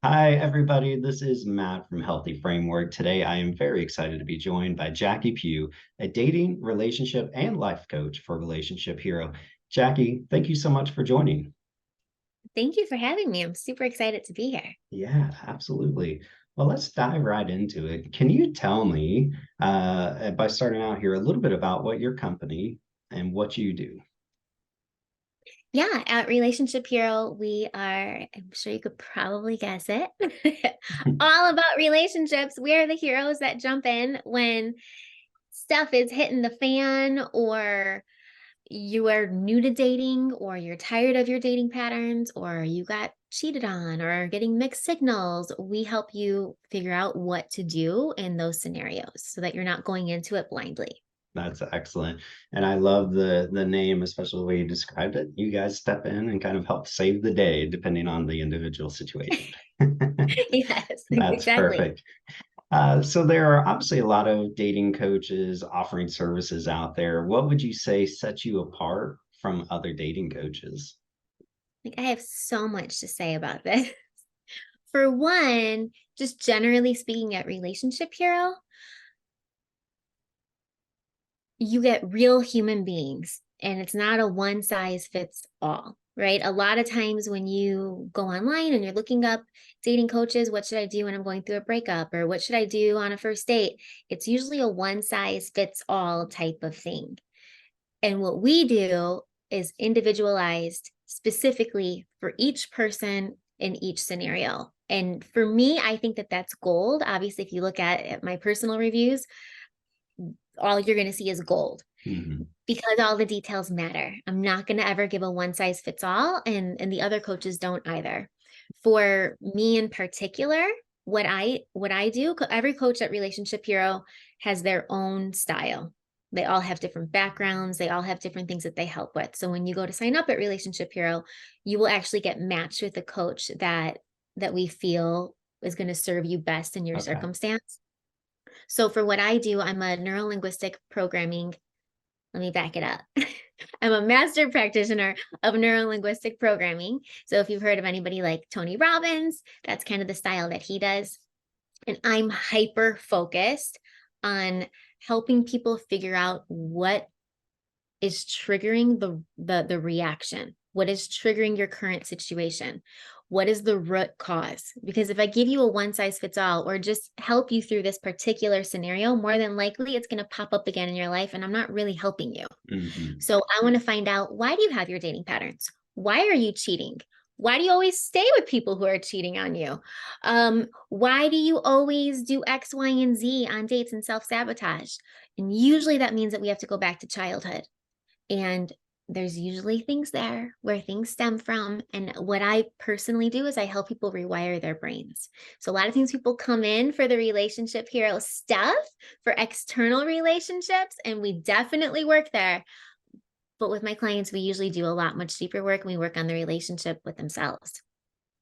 Hi, everybody. This is Matt from Healthy Framework. Today, I am very excited to be joined by Jacki Pugh, a dating, relationship, and life coach for Relationship Hero. Jackie, thank you so much for joining. Thank you for having me. I'm super excited to be here. Yeah, absolutely. Well, let's dive right into it. Can you tell me, by starting out here, a little bit about what your company and what you do? Yeah, at Relationship Hero, we are, I'm sure you could probably guess it, all about relationships. We are the heroes that jump in when stuff is hitting the fan, or you are new to dating, or you're tired of your dating patterns, or you got cheated on, or getting mixed signals. We help you figure out what to do in those scenarios so that you're not going into it blindly. That's excellent. And I love the name, especially the way you described it. You guys step in and kind of help save the day depending on the individual situation. Yes, That's exactly. perfect. So there are obviously a lot of dating coaches offering services out there. What would you say sets you apart from other dating coaches? Like, I have so much to say about this. For one, just generally speaking at Relationship Hero, you get real human beings and it's not a one size fits all, right? A lot of times when you go online and you're looking up dating coaches, what should I do when I'm going through a breakup, or what should I do on a first date? It's usually a one size fits all type of thing. And what we do is individualized specifically for each person in each scenario. And for me, I think that that's gold. Obviously, if you look at my personal reviews, all you're going to see is gold Mhm. because all the details matter. I'm not going to ever give a one size fits all, and the other coaches don't either. For me in particular, what I do, every coach at Relationship Hero has their own style. They all have different backgrounds, they all have different things that they help with. So when you go to sign up at Relationship Hero, you will actually get matched with a coach that we feel is going to serve you best in your Okay. circumstance. So for what I do, I'm a neurolinguistic programming. Let me back it up. I'm a master practitioner of neurolinguistic programming. So if you've heard of anybody like Tony Robbins, that's kind of the style that he does. And I'm hyper focused on helping people figure out what is triggering the reaction. What is triggering your current situation? What is the root cause? Because if I give you a one size fits all or just help you through this particular scenario, more than likely it's going to pop up again in your life and I'm not really helping you. Mhm. So I want to find out, why do you have your dating patterns? Why are you cheating? Why do you always stay with people who are cheating on you? Why do you always do X, Y, and Z on dates and self sabotage? And usually that means that we have to go back to childhood. And there's usually things there where things stem from. And what I personally do is I help people rewire their brains. So a lot of times people come in for the Relationship Hero stuff for external relationships, and we definitely work there. But with my clients, we usually do a lot much deeper work and we work on the relationship with themselves. It's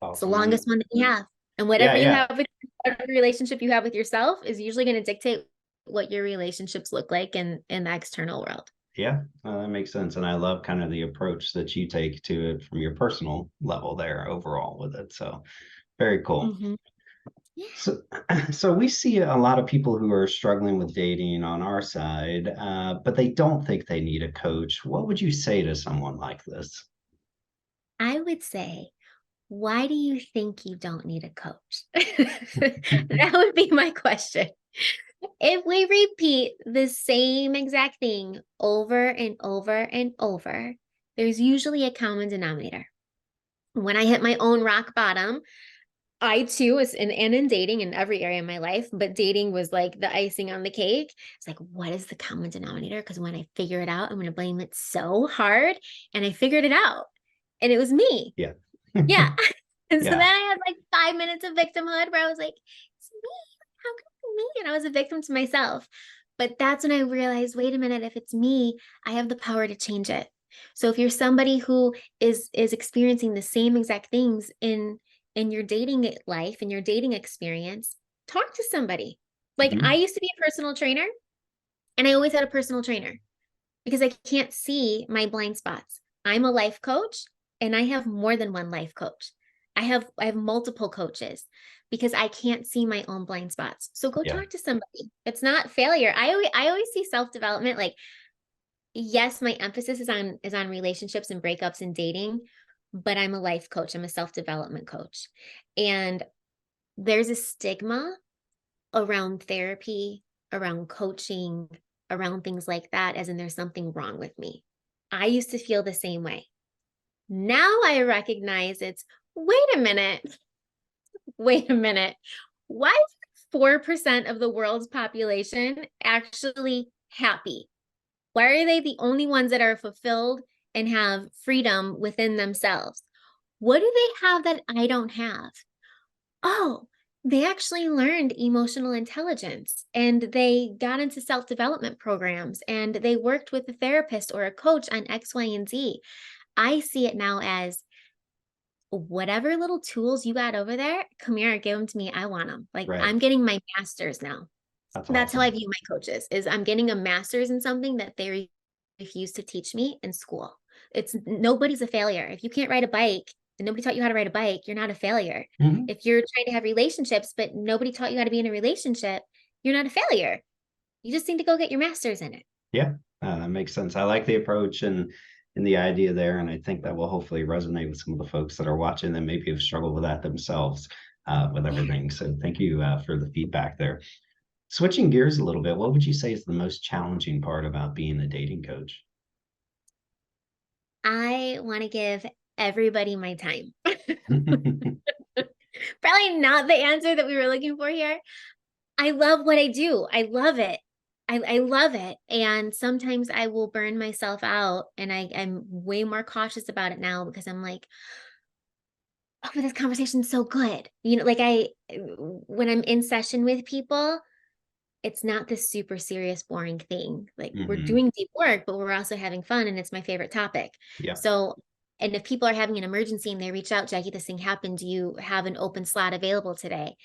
the Awesome. longest one that we have. And Yeah, whatever you yeah. have with whatever relationship you have with yourself is usually going to dictate what your relationships look like in the external world. Yeah, that makes sense. And I love kind of the approach that you take to it from your personal level there overall with it. So very cool. Mhm. Yeah. So, so we see a lot of people who are struggling with dating on our side, but they don't think they need a coach. What would you say to someone like this? I would say, why do you think you don't need a coach? That would be my question. If we repeat the same exact thing over and over and over, there's usually a common denominator. When I hit my own rock bottom, I too was in dating in every area of my life, but dating was like the icing on the cake. It's like, what is the common denominator? Because when I figure it out, I'm going to blame it so hard. And I figured it out, and it was me. Yeah. Yeah. And so then Yeah. I had like 5 minutes of victimhood where I was like, it's me. How come it's me? And I was a victim to myself. But that's when I realized, wait a minute, if it's me, I have the power to change it. So if you're somebody who is experiencing the same exact things in your dating life, in your dating experience, talk to somebody. Like, I Mhm. used to be a personal trainer, and I always had a personal trainer because I can't see my blind spots. I'm a life coach and I have more than one life coach. I have multiple coaches because I can't see my own blind spots. So go Yeah. talk to somebody. It's not failure. I always see self-development like, yes, my emphasis is on relationships and breakups and dating, but I'm a life coach. I'm a self-development coach. And there's a stigma around therapy, around coaching, around things like that, as in there's something wrong with me. I used to feel the same way. Now I recognize it's, wait a minute, wait a minute. Why is 4% of the world's population actually happy? Why are they the only ones that are fulfilled and have freedom within themselves? What do they have that I don't have? Oh, they actually learned emotional intelligence and they got into self-development programs and they worked with a therapist or a coach on X, Y, and Z. I see it now as whatever little tools you got over there, come here, give them to me. I want them. Like Right. I'm getting my master's now. That's That's how I awesome. view my coaches is I'm getting a master's in something that they refuse to teach me in school. It's nobody's a failure. If you can't ride a bike and nobody taught you how to ride a bike, you're not a failure. Mhm. If you're trying to have relationships, but nobody taught you how to be in a relationship, you're not a failure. You just need to go get your master's in it. Yeah, that makes sense. I like the approach and the idea there, and I think that will hopefully resonate with some of the folks that are watching that maybe have struggled with that themselves with Yeah. everything. So thank you for the feedback there. Switching gears a little bit, what would you say is the most challenging part about being a dating coach? I want to give everybody my time. Probably not the answer that we were looking for here. I love what I do. I love it. I love it. And sometimes I will burn myself out and I'm way more cautious about it now because I'm like, oh, but this conversation's so good. Like when I'm in session with people, it's not this super serious, boring thing. Like we're Hmm. doing deep work, but we're also having fun and it's my favorite topic. Yeah, So, and if people are having an emergency and they reach out, Jackie, this thing happened. Do you have an open slot available today?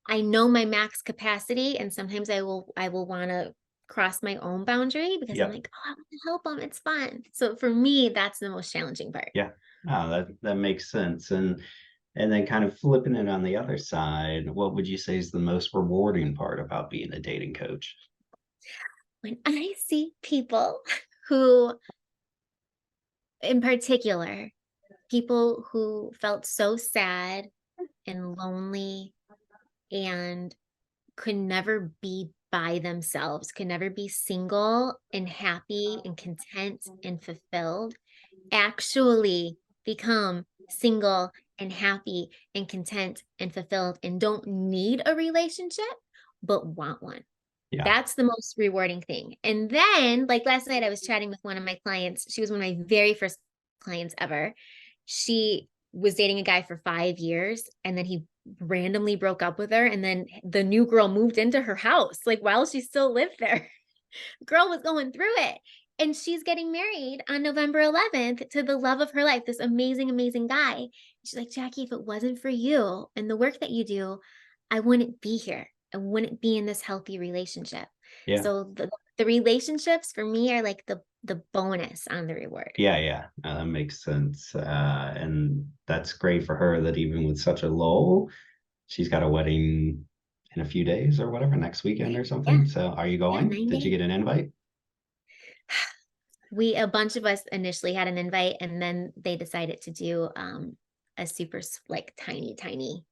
I know my max capacity, and sometimes I will want to cross my own boundary because I'm yeah, like, oh, I want to help them. It's fun. So for me, that's the most challenging part. yeah. That makes sense. And then kind of flipping it on the other side, what would you say is the most rewarding part about being a dating coach? When I see people who, in particular, people who felt so sad and lonely and could never be by themselves, could never be single and happy and content and fulfilled, actually become single and happy and content and fulfilled and don't need a relationship, but want one. Yeah. That's the most rewarding thing. And then, like last night, I was chatting with one of my clients. She was one of my very first clients ever. She was dating a guy for 5 years and then he randomly broke up with her. And then the new girl moved into her house, like while she still lived there. Girl was going through it. And she's getting married on November 11th to the love of her life, this amazing, amazing guy. She's like, Jackie, if it wasn't for you and the work that you do, I wouldn't be here. I wouldn't be in this healthy relationship. Yeah. So the relationships for me are like the bonus on the reward. Yeah, yeah, that makes sense. And that's great for her that even with such a lull, she's got a wedding in a few days or whatever, next weekend or Yeah. something. So are you Yeah. going? Did you 9 days. get an invite? A bunch of us initially had an invite and then they decided to do a super like tiny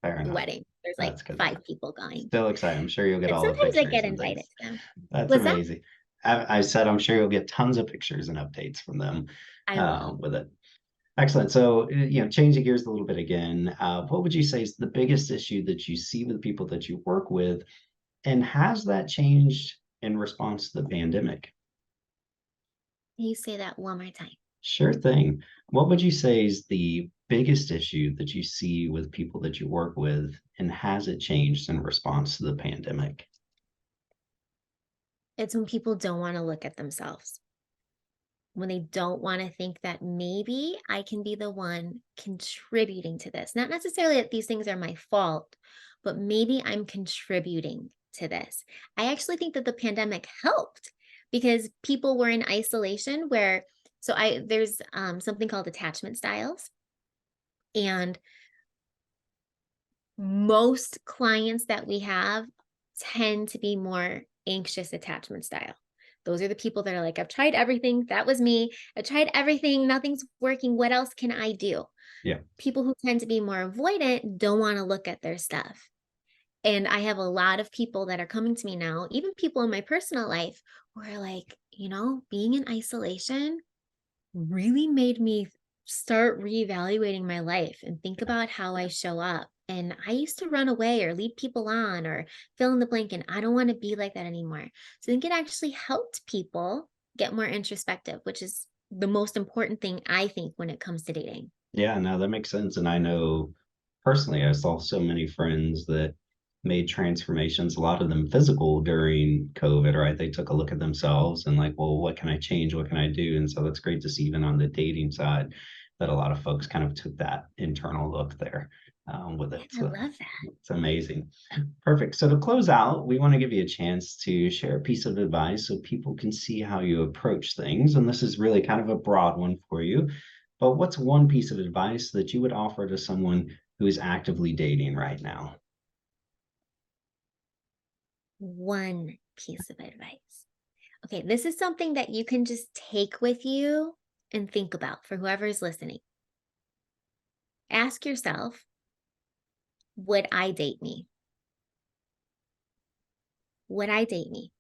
Fair enough. wedding. There's like That's good. 5 people going. Still excited. I'm sure you'll get But all the sometimes I pictures get and invited things. to them. That's Was that? amazing. I said I'm sure you'll get tons of pictures and updates from them I will. with it. Excellent. So, changing gears a little bit again, what would you say is the biggest issue that you see with people that you work with, and has that changed in response to the pandemic? Can you say that one more time? Sure thing. What would you say is the biggest issue that you see with people that you work with, and has it changed in response to the pandemic? It's when people don't want to look at themselves, when they don't want to think that maybe I can be the one contributing to this. Not necessarily that these things are my fault, but maybe I'm contributing to this. I actually think that the pandemic helped because people were in isolation where, so there's something called attachment styles. And Most clients that we have tend to be more anxious attachment style. Those are the people that are like, I've tried everything. That was me. I tried everything. Nothing's working. What else can I do? Yeah. People who tend to be more avoidant don't want to look at their stuff. And I have a lot of people that are coming to me now, even people in my personal life, who are like, being in isolation really made me start reevaluating my life and think about how I show up. And I used to run away or lead people on or fill in the blank, and I don't want to be like that anymore. So I think it actually helped people get more introspective, which is the most important thing, I think, when it comes to dating. Yeah, no, that makes sense. And I know personally, I saw so many friends that made transformations, a lot of them physical during COVID, right? They took a look at themselves and like, well, what can I change? What can I do? And so that's great to see even on the dating side that a lot of folks kind of took that internal look there with Yeah, it. I So love that. it's amazing. Perfect. So to close out, we want to give you a chance to share a piece of advice so people can see how you approach things. And this is really kind of a broad one for you. But what's one piece of advice that you would offer to someone who is actively dating right now? One piece of advice. Okay, this is something that you can just take with you and think about for whoever's listening. Ask yourself, would I date me? Would I date me?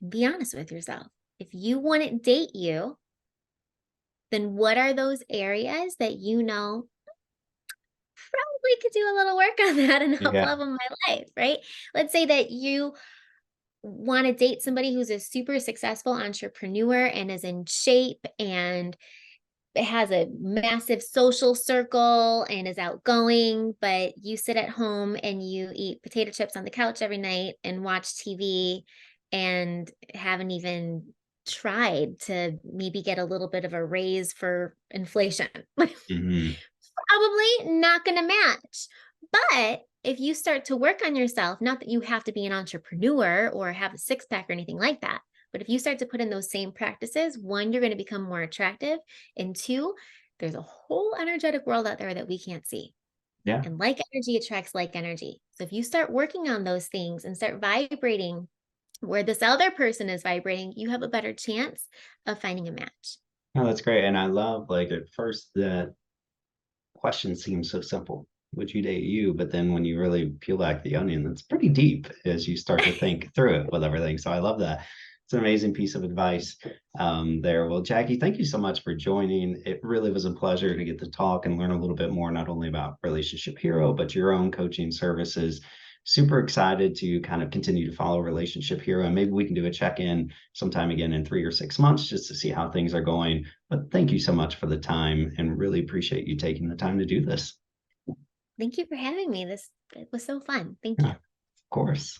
Be honest with yourself. If you wouldn't date you, then what are those areas that probably could do a little work on that and help Yeah. level my life, right? Let's say that you want to date somebody who's a super successful entrepreneur and is in shape and has a massive social circle and is outgoing, but you sit at home and you eat potato chips on the couch every night and watch TV and haven't even tried to maybe get a little bit of a raise for inflation. Hmm. Probably not going to match. But if you start to work on yourself, not that you have to be an entrepreneur or have a six pack or anything like that, but if you start to put in those same practices, one, you're going to become more attractive. And two, there's a whole energetic world out there that we can't see. Yeah. And like energy attracts like energy. So if you start working on those things and start vibrating where this other person is vibrating, you have a better chance of finding a match. No, that's great. And I love like at first that question seems so simple. Would you date you? But then when you really peel back the onion, it's pretty deep as you start to think through it with everything. So I love that. It's an amazing piece of advice there. Well, Jackie, thank you so much for joining. It really was a pleasure to get to talk and learn a little bit more, not only about Relationship Hero, but your own coaching services. Super excited to kind of continue to follow Relationship Hero. And maybe we can do a check in sometime again in 3 or 6 months just to see how things are going. But thank you so much for the time and really appreciate you taking the time to do this. Thank you for having me. It was so fun. Thank Yeah, you. of course.